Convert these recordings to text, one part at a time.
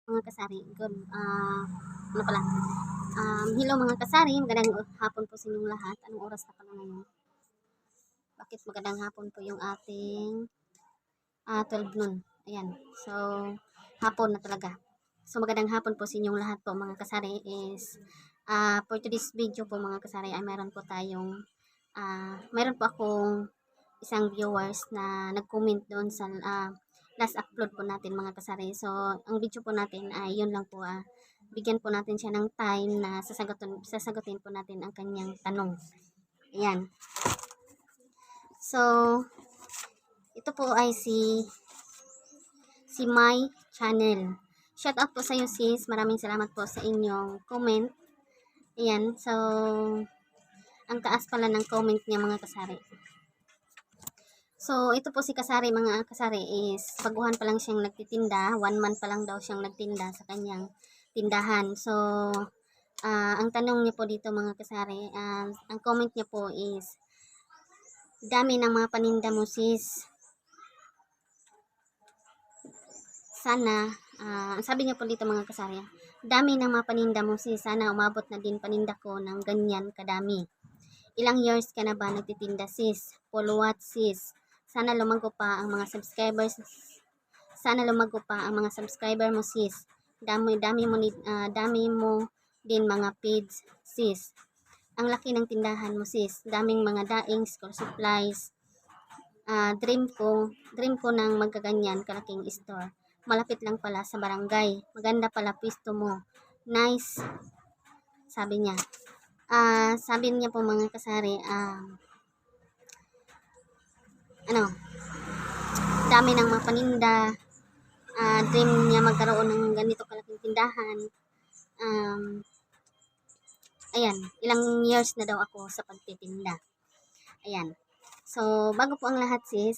mga kasari. Ano pala? Hello mga kasari, magandang hapon po sa inyong lahat. Anong oras na pala ngayon? Bakit magandang hapon po yung ating 12 noon? Ayan. So, hapon na talaga. So, magandang hapon po sa inyong lahat po mga kasari is for today's video po mga kasari ay mayroon po akong isang viewers na nag-comment doon sa last upload po natin mga kasari. So, ang video po natin ay yun lang po bigyan po natin siya ng time na sasagutin po natin ang kanyang tanong. Ayan. So, ito po ay si My Channel. Shout out po sa iyo sis. Maraming salamat po sa inyong comment. Ayan. So, ang taas pala ng comment niya mga kasari. So, ito po si Kasari mga kasari is baguhan pa lang siyang nagtitinda. 1 month pa lang daw siyang nagtinda sa kanyang tindahan. So, ang tanong niya po dito mga kasari, ang comment niya po is, dami ng mga paninda mo sis. Sana, sabi niya po dito mga kasari, dami ng mga paninda mo sis. Sana umabot na din paninda ko ng ganyan kadami. Ilang years ka na ba nagtitinda sis? Follow what sis? Sana lumago pa ang mga subscribers. Sana lumago pa ang mga subscriber mo sis. Dami mo din mga page sis. Ang laki ng tindahan mo sis. Daming mga daing, school supplies. Dream ko nang magkaganyan kalaking store. Malapit lang pala sa barangay. Maganda pala pwesto mo. Nice. Sabi niya. Sabi niya po mga kasari, dami ng mga paninda, dream niya magkaroon ng ganito kalaking tindahan. Ayan, ilang years na daw ako sa pagtitinda. Ayan. So, bago po ang lahat sis,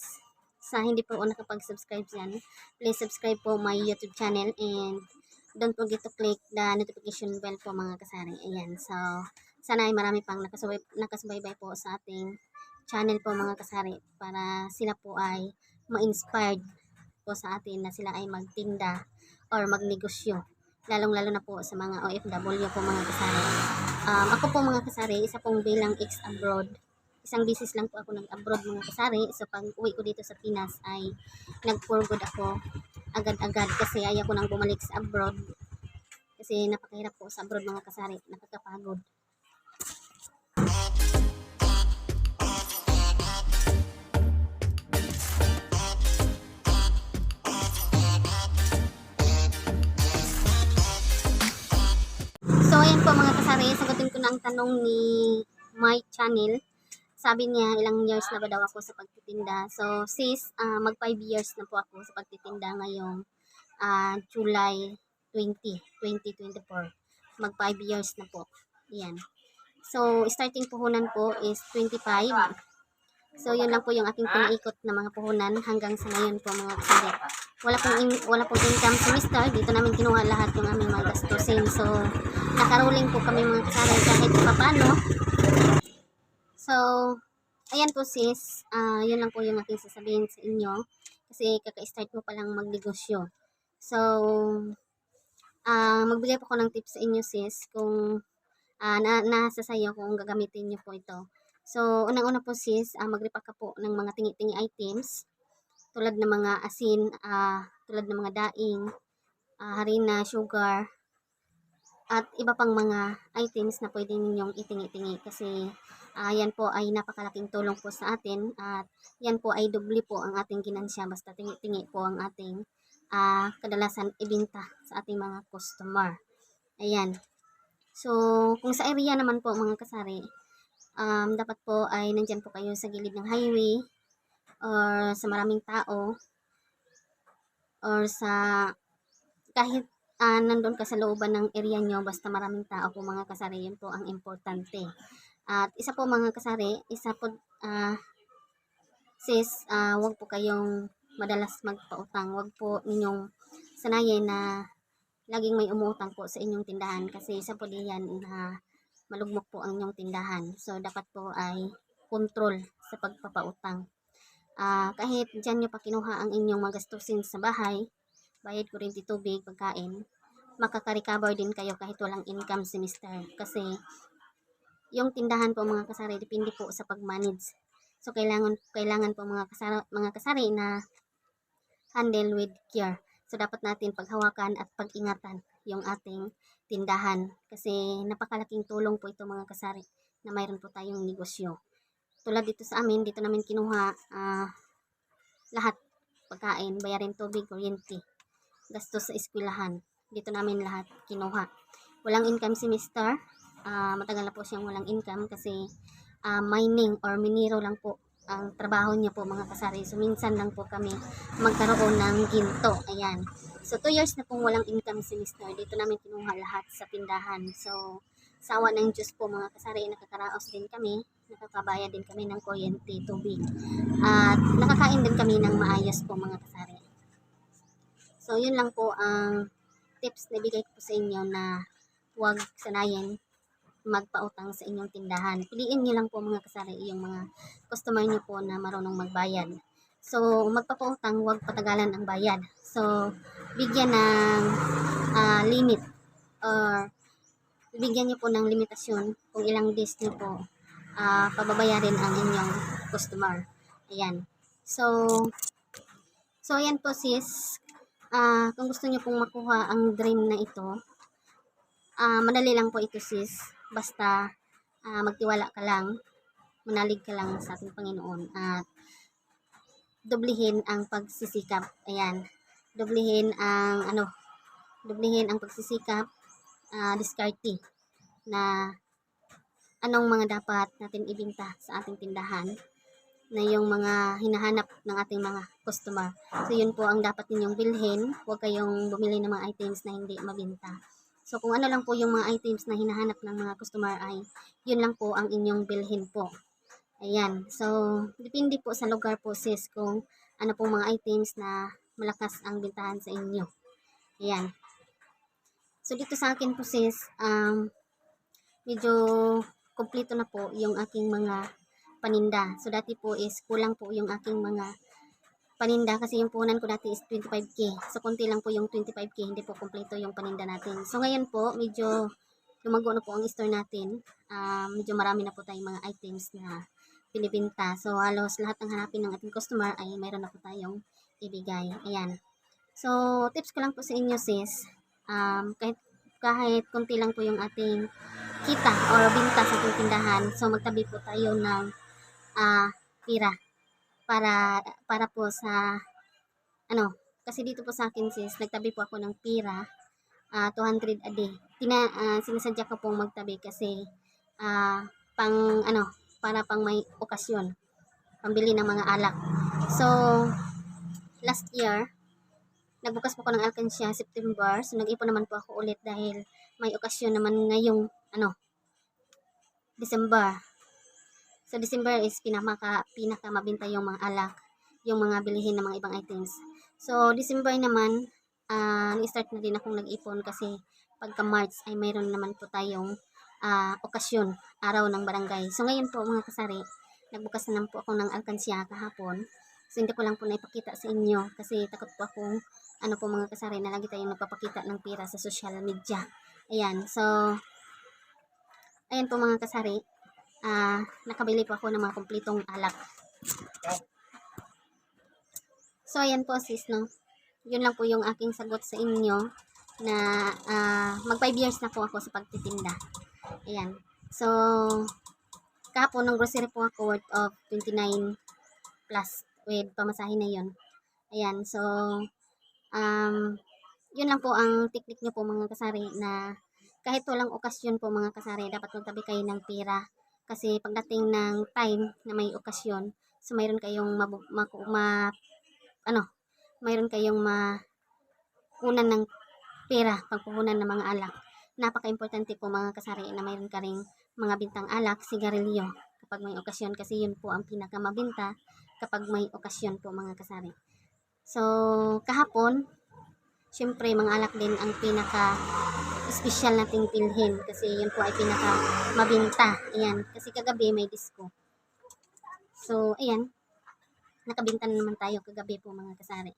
sa hindi po nakapag-subscribe dyan, please subscribe po my YouTube channel and don't forget to click the notification bell po mga kasari. Ayan, so, sana ay marami pang nakasubaybay po sa ating channel po mga kasari para sila po ay ma-inspired po sa atin na sila ay magtinda or magnegosyo. Lalong-lalo na po sa mga OFW po mga kasari. Ako po mga kasari, isa pong bilang ex-abroad. Isang bisis lang po ako nag-abroad mga kasari. So pag uwi ko dito sa Pinas ay nag-for good ako agad-agad kasi ayaw ko nang bumalik sa abroad. Kasi napakahirap po sa abroad mga kasari. Nakakapagod. So ayan po mga kasari, sagutin ko na ang tanong ni My Channel. Sabi niya, ilang years na ba daw ako sa pagtitinda? So, sis, mag 5 years na po ako sa pagtitinda ngayong July 2024. Mag 5 years na po. Ayan. So, starting puhunan po is 25. So, yun lang po yung aking pinaikot na mga puhunan hanggang sa ngayon po mga kasari. Wala pong income semester. Dito namin kinuha lahat yung aming mga gastusin. So, nakaruling po kami mga kasari kahit papano. So, ayan po sis, yun lang po yung aking sasabihin sa inyo kasi kaka-start mo palang magnegosyo. So, magbigay po ako ng tips sa inyo sis kung nasa sayo kung gagamitin nyo po ito. So, unang-una po sis, mag-repack ka po ng mga tingi-tingi items tulad ng mga asin, tulad ng mga daing, harina, sugar, at iba pang mga items na pwede ninyong itingi-tingi kasi yan po ay napakalaking tulong po sa atin at yan po ay doble po ang ating ginansya basta tingi-tingi po ang ating kadalasan ibinta sa ating mga customer. Ayan. So, kung sa area naman po mga kasari, dapat po ay nandyan po kayo sa gilid ng highway or sa maraming tao or sa kahit nandun ka sa looban ng area nyo basta maraming tao po mga kasari, yun po ang importante. At isa po mga kasari, sis, wag po kayong madalas magpautang. Wag po ninyong sanayin na laging may umuutang po sa inyong tindahan kasi isa po diyan na malugmok po ang inyong tindahan. So, dapat po ay control sa pagpapautang. Kahit dyan nyo pa kinuha ang inyong magastusin sa bahay, bayad kuryente, tubig, pagkain, makaka-recover din kayo kahit walang income si Mister. Kasi yung tindahan po mga kasari, depende po sa pag-manage. So kailangan po mga kasari na handle with care. So dapat natin paghawakan at pag-ingatan yung ating tindahan kasi napakalaking tulong po ito mga kasari na mayroon po tayong negosyo. Tulad dito sa amin, dito namin kinuha lahat, pagkain, bayarin tubig, kuryente, gastos sa eskwelahan. Dito namin lahat kinuha. Walang income si Mister. Matagal na po siyang walang income kasi mining or minero lang po ang trabaho niya po mga kasari. So minsan lang po kami magkaroon ng ginto. Ayan. So 2 years na pong walang income si Mister. Dito namin kinuha lahat sa tindahan. So sawa ng Diyos po mga kasari, nakakaraos din kami, nakakabayad din kami ng kuryente, tubig. At nakakain din kami ng maayos po mga kasari. So yun lang po ang tips na ibigay ko po sa inyo na huwag sanayin magpautang sa inyong tindahan. Piliin nyo lang po mga kasari yung mga customer nyo po na marunong magbayad. So, magpapautang, huwag patagalan ang bayad. So, bigyan ng limit or bigyan nyo po ng limitasyon kung ilang days nyo po pababayarin ang inyong customer. Ayan. So ayan po sis. Kung gusto nyo pong makuha ang dream na ito, madali lang po ito sis. Basta magtiwala ka lang, manalig ka lang sa ating Panginoon at dublihin ang pagsisikap. Ayan. Dublihin ang pagsisikap, diskarte na anong mga dapat natin ibinta sa ating tindahan na yung mga hinahanap ng ating mga customer. So yun po ang dapat ninyong bilhin. Huwag kayong bumili ng mga items na hindi mabenta. So kung ano lang po yung mga items na hinahanap ng mga customer ay yun lang po ang inyong bilhin po. Ayan. So depende po sa lugar po sis kung ano po mga items na malakas ang bintahan sa inyo. Ayan. So dito sa akin po sis, medyo kompleto na po yung aking mga paninda. So dati po is kulang po yung aking mga paninda kasi yung punan ko dati is 25k. So konti lang po yung 25k, hindi po kompleto yung paninda natin. So ngayon po medyo lumago na po ang store natin. Medyo marami na po tayong mga items na binibenta. So halos lahat ng hanapin ng ating customer ay mayroon na po tayong ibigay. Ayan. So tips ko lang po sa inyo sis, kahit konti lang po yung ating kita or binta sa ating tindahan. So magtabi po tayo ng pira para po sa kasi dito po sa akin sis, nagtabi po ako ng pira 200 a day. Sinasadya ko pong magtabi kasi pang para pang may okasyon, pambili ng mga alak. So last year nagbukas po ako ng alkansya September. So nag-ipon naman po ako ulit dahil may okasyon naman ngayong December. So December is pinaka mabenta yung mga alak, yung mga bilihin ng mga ibang items. So December naman, nag-start na din akong nag-ipon kasi pagka March ay mayroon naman po tayong okasyon, araw ng barangay. So ngayon po mga kasari, nagbukas na po ako ng alkansya kahapon. So hindi ko lang po naipakita sa inyo kasi takot po akong po mga kasari na lagi tayong nagpapakita ng pera sa social media. Ayan, so ayan po mga kasari, nakabili po ako ng mga kompletong alak. So ayan po sis, no? Yun lang po yung aking sagot sa inyo na mag 5 years na po ako sa pagtitinda. Ayan. So kahapon ng grocery po ako worth of 29 plus with pamasahe na yun. Ayan. So yun lang po ang teknik nyo po mga kasari na kahit walang okasyon po mga kasari, dapat magtabi kayo ng pera. Kasi pagdating ng time na may okasyon, so mayroon kayong mayroon kayong makunan ng pera, pagpuhunan ng mga alak. Napaka-importante po mga kasari na mayroon ka ring mga bintang alak, sigarilyo kapag may okasyon kasi yun po ang pinakamabinta kapag may okasyon po mga kasari. So kahapon, syempre mga alak din ang pinaka-special nating bilhin kasi yun po ay pinaka-mabinta. Ayan, kasi kagabi may disco. So, ayan, nakabinta na naman tayo kagabi po mga kasari.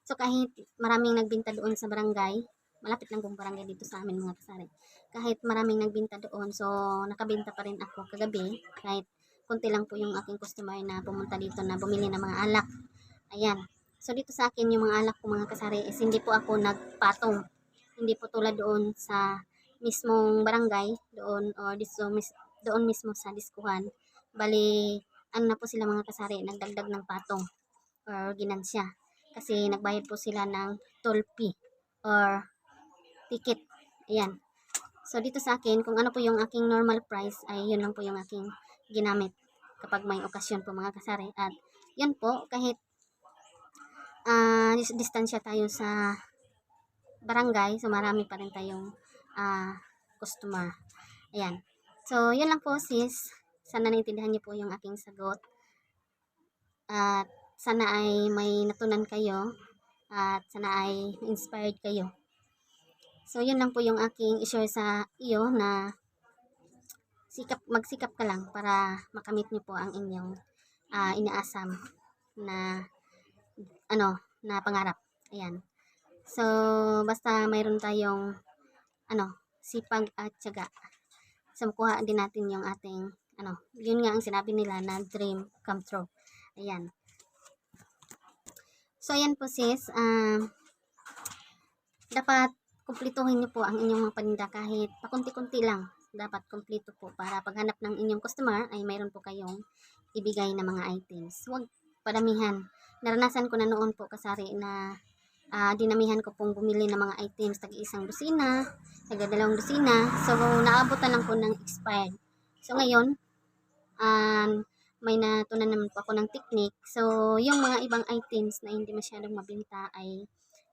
So, kahit maraming nagbinta doon sa barangay, malapit lang pong barangay dito sa amin mga kasari. Kahit maraming nagbinta doon, so nakabenta pa rin ako kagabi. Kahit konti lang po yung aking customer na pumunta dito na bumili ng mga alak. Ayan. So dito sa akin yung mga alak ko mga kasari is hindi po ako nagpatong. Hindi po tulad doon sa mismong barangay, doon or doon mismo sa diskuhan. Bali, ano na po sila mga kasari, nagdagdag ng patong or ginansya. Kasi nagbayad po sila ng toll fee or ticket. Ayan. So dito sa akin, kung ano po yung aking normal price, ay yun lang po yung aking ginamit kapag may okasyon po mga kasari. At yun po, kahit distansya tayo sa barangay, so marami pa rin tayong customer. Ayan. So, yun lang po sis. Sana naintindihan niyo po yung aking sagot. At sana ay may natunan kayo. At sana ay inspired kayo. So, yun lang po yung aking i-share sa iyo na magsikap ka lang para makamit niyo po ang inyong inaasam na na pangarap. Ayan. So, basta mayroon tayong sipag at tiyaga. So, makuha din natin yung ating yun nga ang sinabi nila na dream come true. Ayan. So, ayan po sis, dapat kumplituhin niyo po ang inyong mga paninda kahit pakunti-kunti lang. Dapat kumpleto po para paghanap ng inyong customer ay mayroon po kayong ibigay na mga items. Huwag padamihan. Naranasan ko na noon po kasari na dinamihan ko pong bumili ng mga items tag-isang dosina, tag-dalawang dosina. So, naabutan lang po ng expired. So, ngayon, may natunan naman po ako ng technique. So, yung mga ibang items na hindi masyadong mabenta ay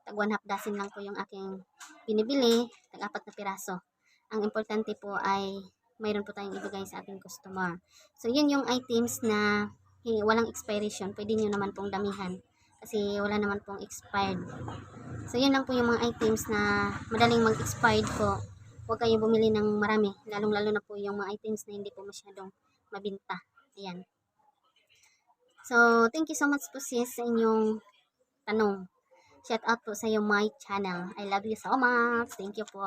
tag 1/2 dozen lang po yung aking binibili, tag 4 na piraso. Ang importante po ay mayroon po tayong ibigay sa ating customer. So, yun yung items na walang expiration. Pwede nyo naman pong damihan kasi wala naman pong expired. So, yun lang po yung mga items na madaling mag-expired po. Huwag kayong bumili ng marami. Lalong-lalo na po yung mga items na hindi po masyadong mabinta. Ayan. So, thank you so much po sis sa inyong tanong. Shout out po sa yung my channel. I love you so much. Thank you po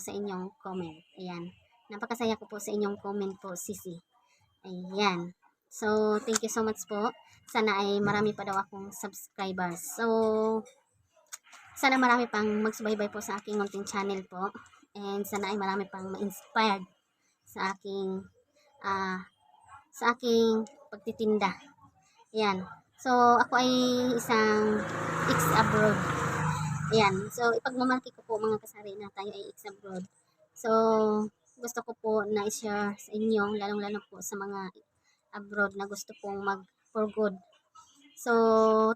sa inyong comment. Ayan. Napakasaya ko po sa inyong comment po, sisi. Ayan. So, thank you so much po. Sana ay marami pa daw akong subscribers. So, sana marami pang magsubaybay po sa aking munting channel po. And sana ay marami pang ma-inspired sa aking pagtitinda. Ayan. So, ako ay isang ex-abroad. Ayan. So, ipagmamalaki ko po mga kasari na tayo ay ex-abroad. So, gusto ko po na i-share sa inyo, lalong-lalo po sa mga abroad na gusto pong mag-for good. So,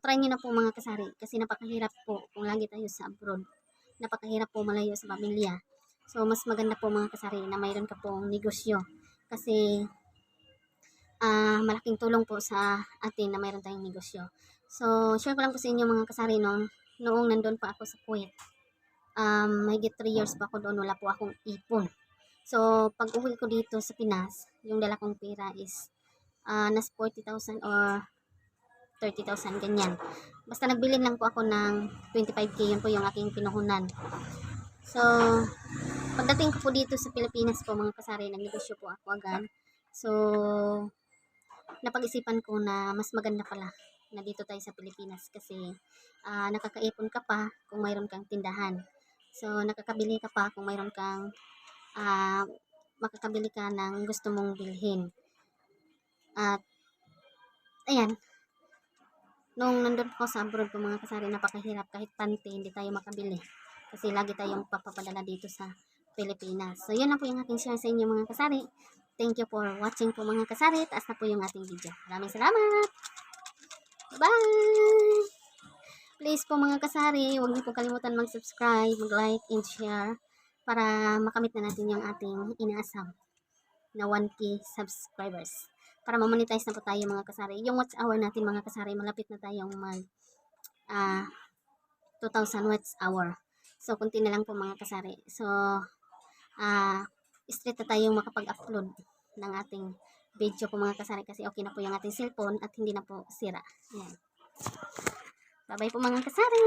try nyo na po mga kasari kasi napakahirap po kung lagi tayo sa abroad. Napakahirap po malayo sa pamilya. So, mas maganda po mga kasari na mayroon ka pong negosyo. Kasi, malaking tulong po sa atin na mayroon tayong negosyo. So, share ko lang po sa inyo mga kasari noong nandun pa ako sa Kuwait. Mahigit 3 years pa ako doon, wala po akong ipon. So, pag uwi ko dito sa Pinas, yung dala kong pera is nas 40,000 or 30,000, ganyan. Basta nagbilin lang po ako ng 25k, yun po yung aking pinuhunan. So, pagdating ko po dito sa Pilipinas po mga kasari, nagnegosyo po ako agad. So, napag-isipan ko na mas maganda pala na dito tayo sa Pilipinas kasi nakakaipon ka pa kung mayroon kang tindahan. So, nakakabili ka pa kung mayroon kang makakabili ka ng gusto mong bilhin. At, ayan, nung nandun ko sa abroad po mga kasari, napakahirap kahit panty, hindi tayo makabili. Kasi lagi tayong papapadala dito sa Pilipinas. So, yun lang po yung aking share sa inyo mga kasari. Thank you for watching po mga kasari. Taas na po yung ating video. Maraming salamat! Bye! Please po mga kasari, huwag niyo po kalimutan mag-subscribe, mag-like, and share para makamit na natin yung ating inaasam na 1K subscribers. Para ma-monetize na po tayo mga kasari. Yung watch hour natin mga kasari, malapit na tayong mag 2,000 watch hour. So, kunti na lang po mga kasari. So, straight na tayong makapag-upload ng ating video po mga kasari kasi okay na po yung ating cellphone at hindi na po sira. Ayan. Bye-bye po mga kasari!